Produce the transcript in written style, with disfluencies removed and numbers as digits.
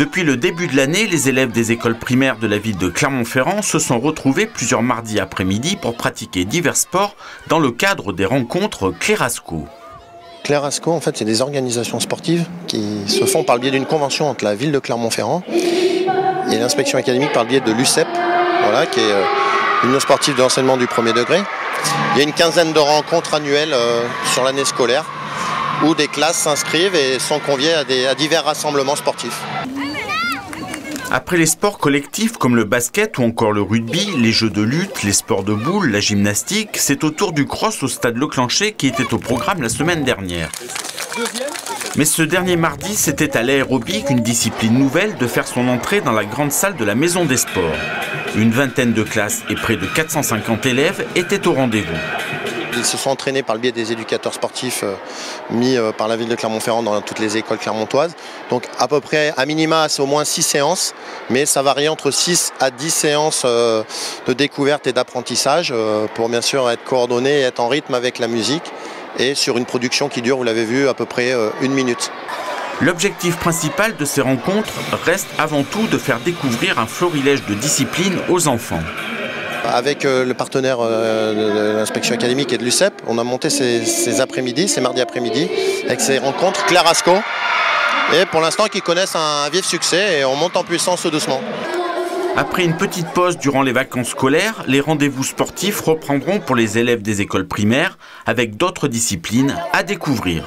Depuis le début de l'année, les élèves des écoles primaires de la ville de Clermont-Ferrand se sont retrouvés plusieurs mardis après-midi pour pratiquer divers sports dans le cadre des rencontres Clerasco. Clerasco, en fait, c'est des organisations sportives qui se font par le biais d'une convention entre la ville de Clermont-Ferrand et l'inspection académique par le biais de l'UCEP, voilà, qui est l'Union sportive de l'enseignement du premier degré. Il y a une quinzaine de rencontres annuelles sur l'année scolaire où des classes s'inscrivent et sont conviées à divers rassemblements sportifs. Après les sports collectifs comme le basket ou encore le rugby, les jeux de lutte, les sports de boules, la gymnastique, c'est au tour du cross au stade Leclanché qui était au programme la semaine dernière. Mais ce dernier mardi, c'était à l'aérobic, une discipline nouvelle, de faire son entrée dans la grande salle de la Maison des Sports. Une vingtaine de classes et près de 450 élèves étaient au rendez-vous. Ils se sont entraînés par le biais des éducateurs sportifs mis par la ville de Clermont-Ferrand dans toutes les écoles clermontoises. Donc à peu près, à minima, c'est au moins 6 séances, mais ça varie entre 6 à 10 séances de découverte et d'apprentissage pour bien sûr être coordonné et être en rythme avec la musique et sur une production qui dure, vous l'avez vu, à peu près 1 minute. L'objectif principal de ces rencontres reste avant tout de faire découvrir un florilège de disciplines aux enfants. Avec le partenaire de l'inspection académique et de l'UCEP, on a monté ces après-midi, ces mardis après-midi, avec ces rencontres Clerasco. Et pour l'instant, qui connaissent un vif succès et on monte en puissance doucement. Après une petite pause durant les vacances scolaires, les rendez-vous sportifs reprendront pour les élèves des écoles primaires avec d'autres disciplines à découvrir.